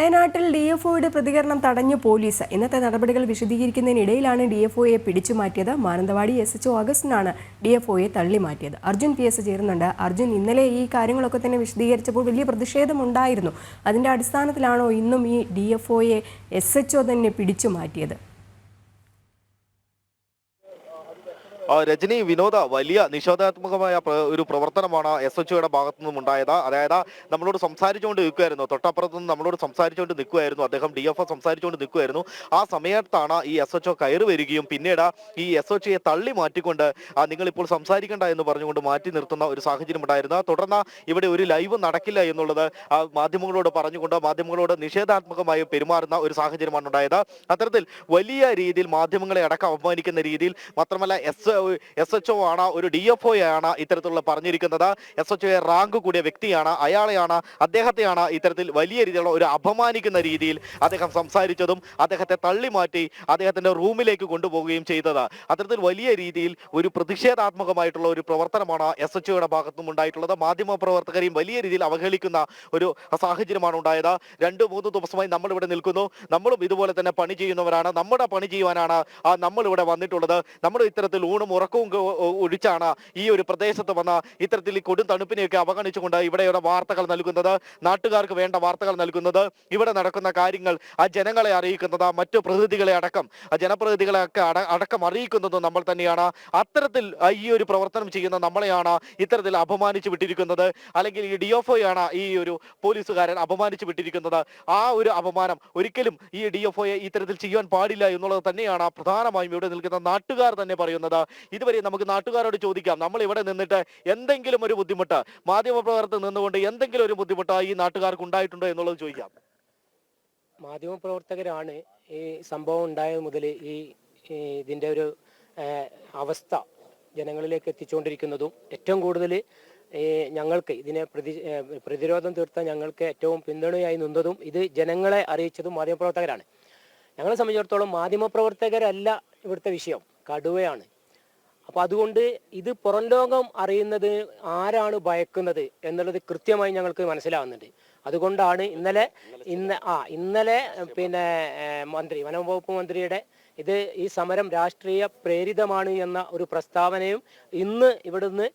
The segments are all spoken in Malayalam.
വയനാട്ടിൽ ഡിഎഫ്ഒയുടെ പ്രതികരണം തടഞ്ഞു പോലീസ്. ഇന്നത്തെ നടപടികൾ വിശദീകരിക്കുന്നതിനിടയിലാണ് ഡിഎഫ്ഒയെ പിടിച്ചുമാറ്റിയത്. മാനന്തവാടി SHO അഗസ്റ്റിനാണ് ഡിഎഫ്ഒയെ തള്ളിമാറ്റിയത്. അർജുൻ PS ചേരുന്നുണ്ട്. അർജുൻ, ഇന്നലെ ഈ കാര്യങ്ങളൊക്കെ തന്നെ വിശദീകരിച്ചപ്പോൾ വലിയ പ്രതിഷേധമുണ്ടായിരുന്നു. അതിന്റെ അടിസ്ഥാനത്തിലാണോ ഇന്നും ഈ ഡിഎഫ്ഒയെ SHO തന്നെ പിടിച്ചുമാറ്റിയത്? രജനി, വിനോദ, വലിയ നിഷേധാത്മകമായ ഒരു പ്രവർത്തനമാണ് SHOയുടെ ഭാഗത്തു നിന്നും ഉണ്ടായത്. അതായത് നമ്മളോട് സംസാരിച്ചുകൊണ്ട് നിൽക്കുമായിരുന്നു, തൊട്ടപ്പുറത്ത് നിന്ന് നമ്മളോട് സംസാരിച്ചുകൊണ്ട് നിൽക്കുമായിരുന്നു, അദ്ദേഹം DFO സംസാരിച്ചുകൊണ്ട് നിൽക്കുമായിരുന്നു. ആ സമയത്താണ് ഈ SHO കയറി വരികയും പിന്നീട് ഈ SHOയെ തള്ളി മാറ്റിക്കൊണ്ട് നിങ്ങളിപ്പോൾ സംസാരിക്കേണ്ട എന്ന് പറഞ്ഞുകൊണ്ട് മാറ്റി നിർത്തുന്ന ഒരു സാഹചര്യം ഉണ്ടായിരുന്നു. തുടർന്ന് ഇവിടെ ഒരു ലൈവ് നടക്കില്ല എന്നുള്ളത് മാധ്യമങ്ങളോട് പറഞ്ഞുകൊണ്ട് മാധ്യമങ്ങളോട് നിഷേധാത്മകമായി പെരുമാറുന്ന ഒരു സാഹചര്യമാണ് ഉണ്ടായത്. അത്തരത്തിൽ വലിയ രീതിയിൽ മാധ്യമങ്ങളെ അടക്കം അപമാനിക്കുന്ന രീതിയിൽ, മാത്രമല്ല SHO ആണ്, ഒരു DFO ആണ് ഇത്തരത്തിലുള്ള പറഞ്ഞിരിക്കുന്നത്. SHOയെ റാങ്ക് കൂടിയ വ്യക്തിയാണ്, അദ്ദേഹത്തെയാണ് ഇത്തരത്തിൽ വലിയ രീതിയിലുള്ള ഒരു അപമാനിക്കുന്ന രീതിയിൽ അദ്ദേഹം സംസാരിച്ചതും അദ്ദേഹത്തെ തള്ളിമാറ്റി അദ്ദേഹത്തിന്റെ റൂമിലേക്ക് കൊണ്ടുപോവുകയും ചെയ്തത്. അത്തരത്തിൽ വലിയ രീതിയിൽ ഒരു പ്രതിഷേധാത്മകമായിട്ടുള്ള ഒരു പ്രവർത്തനമാണ് SHOയുടെ ഭാഗത്തുനിന്നും ഉണ്ടായിട്ടുള്ളത്. മാധ്യമ പ്രവർത്തകരെയും വലിയ രീതിയിൽ അവഹേളിക്കുന്ന ഒരു സാഹചര്യമാണ് ഉണ്ടായത്. 2-3 ദിവസമായി നമ്മളിവിടെ നിൽക്കുന്നു, നമ്മളും ഇതുപോലെ തന്നെ പണി ചെയ്യുന്നവരാണ്, നമ്മുടെ പണി ചെയ്യുവാനാണ് നമ്മളിവിടെ വന്നിട്ടുള്ളത്. നമ്മൾ ഇത്തരത്തിൽ ഊണും ഉറക്കവും ഒഴിച്ചാണ് ഈ ഒരു പ്രദേശത്ത് വന്ന ഇത്തരത്തിൽ ഈ കൊടും തണുപ്പിനെയൊക്കെ അവഗണിച്ചുകൊണ്ട് ഇവിടെയുള്ള വാർത്തകൾ നൽകുന്നത്, നാട്ടുകാർക്ക് വേണ്ട വാർത്തകൾ നൽകുന്നത്, ഇവിടെ നടക്കുന്ന കാര്യങ്ങൾ ജനങ്ങളെ അറിയിക്കുന്നത്, മറ്റു പ്രതിനിധികളെ അടക്കം ജനപ്രതിനിധികളെയൊക്കെ അടക്കം അറിയിക്കുന്നതും നമ്മൾ തന്നെയാണ്. അത്തരത്തിൽ ഈ ഒരു പ്രവർത്തനം ചെയ്യുന്ന നമ്മളെയാണ് ഇത്തരത്തിൽ അപമാനിച്ചു വിട്ടിരിക്കുന്നത്, അല്ലെങ്കിൽ ഈ DFOയാണ് ഈ ഒരു പോലീസുകാരൻ അപമാനിച്ചു വിട്ടിരിക്കുന്നത്. ആ ഒരു അപമാനം ഒരിക്കലും ഈ DFOയെ ഇത്തരത്തിൽ ചെയ്യാൻ പാടില്ല എന്നുള്ളത് തന്നെയാണ് പ്രധാനമായും ഇവിടെ നിൽക്കുന്ന നാട്ടുകാർ തന്നെ പറയുന്നത്. ഇതുവരെ നമുക്ക് നാട്ടുകാരോട് ചോദിക്കാം, നമ്മൾ ഇവിടെ നിന്നിട്ട് എന്തെങ്കിലും ഒരു ബുദ്ധിമുട്ട്, മാധ്യമപ്രവർത്തകർ നിന്നുകൊണ്ട് എന്തെങ്കിലും ഒരു ബുദ്ധിമുട്ട് ഈ നാട്ടുകാർക്ക് ഉണ്ടായിട്ടുണ്ടോ എന്നുള്ളത് ചോദിക്കാം. മാധ്യമപ്രവർത്തകരാണ് ഈ സംഭവം ഉണ്ടായത് മുതൽ ഇതിൻ്റെ ഒരു അവസ്ഥ ജനങ്ങളിലേക്ക് എത്തിച്ചുകൊണ്ടിരിക്കുന്നതും ഏറ്റവും കൂടുതൽ ഞങ്ങൾക്ക് ഇതിനെ പ്രതിരോധം തീർത്ത ഞങ്ങൾക്ക് ഏറ്റവും പിന്തുണയായി നിന്നതും ഇത് ജനങ്ങളെ അറിയിച്ചതും മാധ്യമപ്രവർത്തകരാണ്. ഞങ്ങളെ സംബന്ധിച്ചിടത്തോളം മാധ്യമപ്രവർത്തകരല്ല ഇവിടുത്തെ വിഷയം, കടുവയാണ്. അപ്പോൾ അതുകൊണ്ട് ഇത് പുറം ലോകം അറിയുന്നത് ആരാണ് ഭയക്കുന്നത് എന്നുള്ളത് കൃത്യമായി ഞങ്ങൾക്ക് മനസ്സിലാവുന്നുണ്ട്. അതുകൊണ്ടാണ് ഇന്നലെ പിന്നെ വനംവകുപ്പ് മന്ത്രിയുടെ ഈ സമരം രാഷ്ട്രീയ പ്രേരിതമാണ് എന്ന ഒരു പ്രസ്താവനയും ഇന്ന് ഇവിടുന്ന്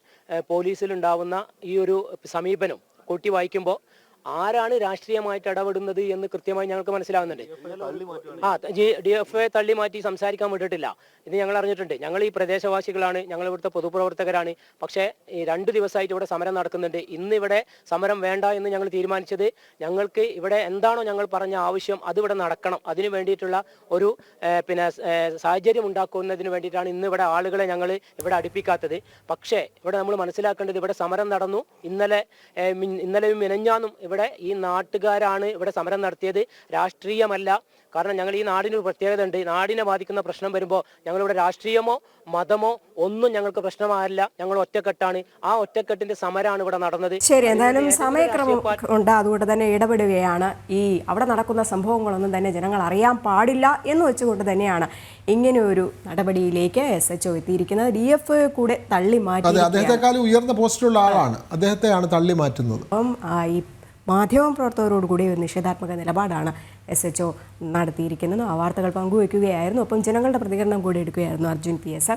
പോലീസിലുണ്ടാവുന്ന ഈ ഒരു സമീപനം കൂട്ടി വായിക്കുമ്പോൾ ആരാണ് രാഷ്ട്രീയമായിട്ട് ഇടപെടുന്നത് എന്ന് കൃത്യമായി ഞങ്ങൾക്ക് മനസ്സിലാവുന്നുണ്ട്. DFOയെ തള്ളി മാറ്റി സംസാരിക്കാൻ വിട്ടിട്ടില്ല, ഇത് ഞങ്ങൾ അറിഞ്ഞിട്ടുണ്ട്. ഞങ്ങൾ ഈ പ്രദേശവാസികളാണ്, ഞങ്ങൾ ഇവിടുത്തെ പൊതുപ്രവർത്തകരാണ്. പക്ഷേ ഈ 2 ദിവസമായിട്ട് ഇവിടെ സമരം നടക്കുന്നുണ്ട്. ഇന്ന് ഇവിടെ സമരം വേണ്ട എന്ന് ഞങ്ങൾ തീരുമാനിച്ചത്, ഞങ്ങൾക്ക് ഇവിടെ എന്താണോ ഞങ്ങൾ പറഞ്ഞ ആവശ്യം അതിവിടെ നടക്കണം, അതിന് വേണ്ടിയിട്ടുള്ള ഒരു സാഹചര്യം ഉണ്ടാക്കുന്നതിന് വേണ്ടിയിട്ടാണ് ഇന്ന് ഇവിടെ ആളുകളെ ഞങ്ങൾ ഇവിടെ അടുപ്പിക്കാത്തത്. പക്ഷേ ഇവിടെ നമ്മൾ മനസ്സിലാക്കേണ്ടത്, ഇവിടെ സമരം നടന്നു. ഇന്നലെയും മിനഞ്ഞാന്നും ഇവിടെ ഈ നാട്ടുകാരാണ് ഇവിടെ സമരം നടത്തിയത്, രാഷ്ട്രീയമല്ല. കാരണം ഞങ്ങൾ ഈ നാടിനൊരു പ്രത്യേകത ഉണ്ട്, നാടിനെ ബാധിക്കുന്ന പ്രശ്നം വരുമ്പോൾ ഞങ്ങളിവിടെ രാഷ്ട്രീയമോ മതമോ ഒന്നും ഞങ്ങൾക്ക് പ്രശ്നമായില്ല, ഞങ്ങൾ ഒറ്റക്കെട്ടാണ്. ആ ഒറ്റക്കെട്ടിന്റെ സമരമാണ് ഇവിടെ നടന്നത്. ശരി, എന്തായാലും സമയക്രമം ഉണ്ട്, അതുകൊണ്ട് തന്നെ ഇടപെടുകയാണ്. ഈ അവിടെ നടക്കുന്ന സംഭവങ്ങളൊന്നും തന്നെ ജനങ്ങൾ അറിയാൻ പാടില്ല എന്ന് വെച്ചുകൊണ്ട് തന്നെയാണ് ഇങ്ങനെ ഒരു നടപടിയിലേക്ക് SHO എത്തിയിരിക്കുന്നത്. DFO കൂടെ തള്ളി മാറ്റി, അദ്ദേഹത്തെക്കാളും ഉയർന്ന പോസ്റ്റിലുള്ള ആളാണ്, അദ്ദേഹത്തെയാണ് തള്ളി മാറ്റുന്നത്. അപ്പം ഈ മാധ്യമപ്രവർത്തകരോടുകൂടി ഒരു നിഷേധാത്മക നിലപാടാണ് SHO നടത്തിയിരിക്കുന്നത്. ആ വാർത്തകൾ പങ്കുവയ്ക്കുകയായിരുന്നു. ഒപ്പം ജനങ്ങളുടെ പ്രതികരണം കൂടി എടുക്കുകയായിരുന്നു അർജുൻ PS.